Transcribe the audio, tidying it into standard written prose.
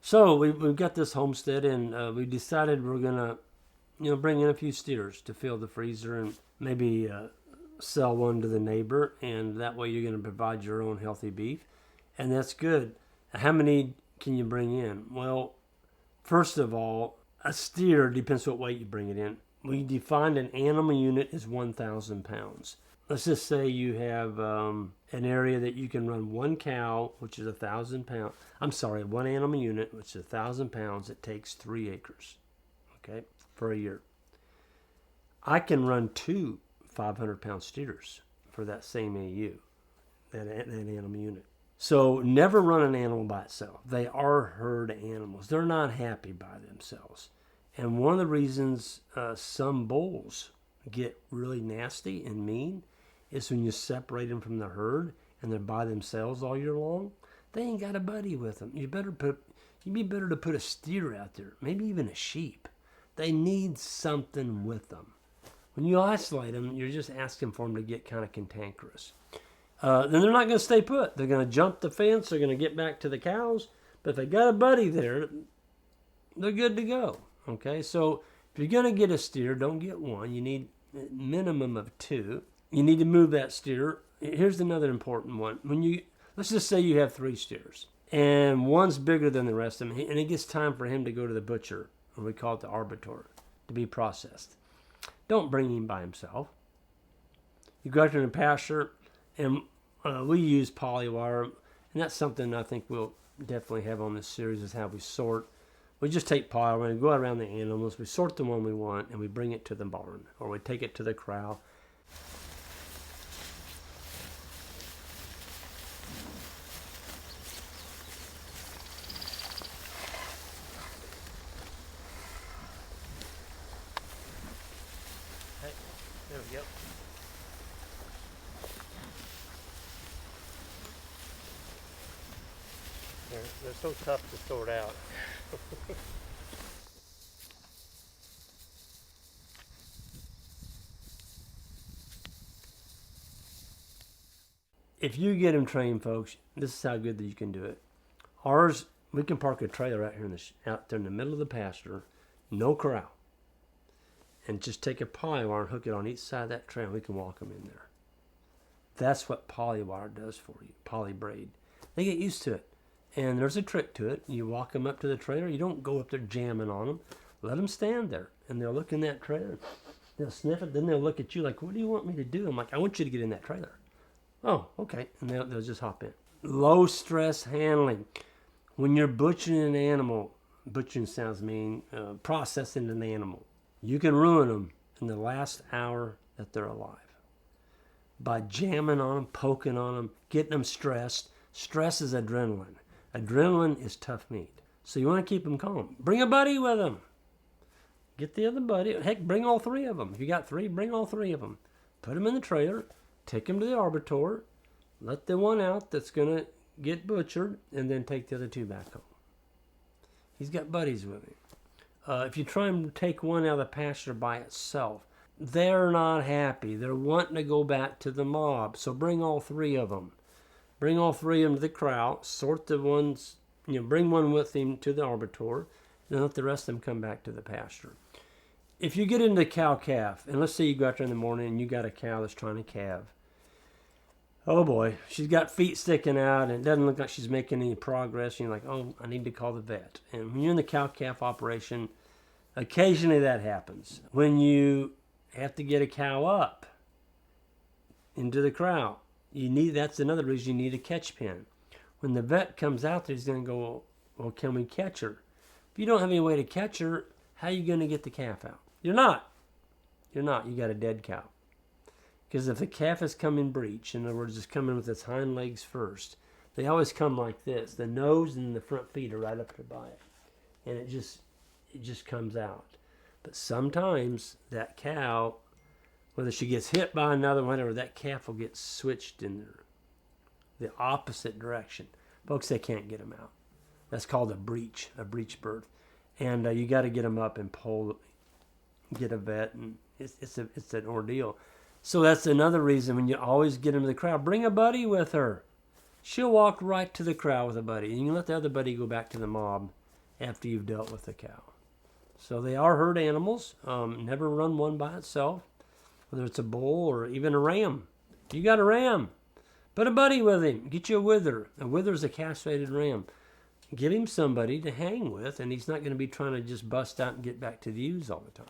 So we've got this homestead, and we decided we're gonna, bring in a few steers to fill the freezer, and maybe sell one to the neighbor, and that way you're gonna provide your own healthy beef, and that's good. How many can you bring in? Well, first of all, a steer depends what weight you bring it in. We defined an animal unit as 1,000 pounds. Let's just say you have an area that you can run one cow, which is 1,000 pounds. I'm sorry, one animal unit, which is 1,000 pounds. It takes 3 acres, okay, for a year. I can run 2 500-pound steers for that same AU, that animal unit. So never run an animal by itself. They are herd animals. They're not happy by themselves. And one of the reasons some bulls get really nasty and mean is when you separate them from the herd and they're by themselves all year long. They ain't got a buddy with them. You'd be better to put a steer out there, maybe even a sheep. They need something with them. When you isolate them, you're just asking for them to get kind of cantankerous. Then they're not going to stay put. They're going to jump the fence. They're going to get back to the cows. But if they got a buddy there, they're good to go. Okay, so if you're going to get a steer, don't get one. You need a minimum of 2. You need to move that steer. Here's another important one. Let's just say you have 3 steers, and one's bigger than the rest of them, and it gets time for him to go to the butcher, or we call it the arbiter, to be processed. Don't bring him by himself. You go out there in the pasture, and we use polywire, and that's something I think we'll definitely have on this series, is how we sort. We just take polywire and go around the animals. We sort the one we want, and we bring it to the barn, or we take it to the corral. Hey, there we go. They're so tough to sort out. If you get them trained, folks, this is how good that you can do it. Ours, we can park a trailer out here out there in the middle of the pasture, no corral, and just take a polywire and hook it on each side of that trailer. We can walk them in there. That's what polywire does for you, poly braid. They get used to it. And there's a trick to it. You walk them up to the trailer. You don't go up there jamming on them. Let them stand there. And they'll look in that trailer. They'll sniff it. Then they'll look at you like, what do you want me to do? I'm like, I want you to get in that trailer. Oh, okay. And they'll just hop in. Low stress handling. When you're butchering an animal, butchering sounds mean, processing an animal, you can ruin them in the last hour that they're alive. By jamming on them, poking on them, getting them stressed. Stress is adrenaline. Adrenaline is tough meat. So you want to keep them calm. Bring a buddy with them. Get the other buddy. Heck, bring all 3 of them. If you got 3, bring all 3 of them. Put them in the trailer. Take them to the arbiter. Let the one out that's going to get butchered. And then take the other 2 back home. He's got buddies with him. If you try and take one out of the pasture by itself, they're not happy. They're wanting to go back to the mob. So bring all 3 of them. Bring all 3 of them to the corral, sort the ones, bring one with him to the arbiter, then let the rest of them come back to the pasture. If you get into cow-calf, and let's say you go out there in the morning and you got a cow that's trying to calve. Oh boy, she's got feet sticking out and it doesn't look like she's making any progress. And you're like, oh, I need to call the vet. And when you're in the cow-calf operation, occasionally that happens. When you have to get a cow up into the corral, that's another reason you need a catch pen. When the vet comes out there, he's going to go, well, can we catch her? If you don't have any way to catch her, how are you going to get the calf out? You're not. You got a dead cow. Because if the calf has come in breech, in other words, it's coming with its hind legs first, they always come like this. The nose and the front feet are right up to by it. And it just comes out. But sometimes that cow, whether she gets hit by another one or that calf will get switched in the opposite direction. Folks, they can't get them out. That's called a breech birth. And you got to get them up and get a vet, and it's an ordeal. So that's another reason when you always get them to the crowd, bring a buddy with her. She'll walk right to the crowd with a buddy. And you can let the other buddy go back to the mob after you've dealt with the cow. So they are herd animals. Never run one by itself, whether it's a bull or even a ram. You got a ram, put a buddy with him. Get you a wither. A wither is a castrated ram. Give him somebody to hang with, and he's not going to be trying to just bust out and get back to the ewes all the time.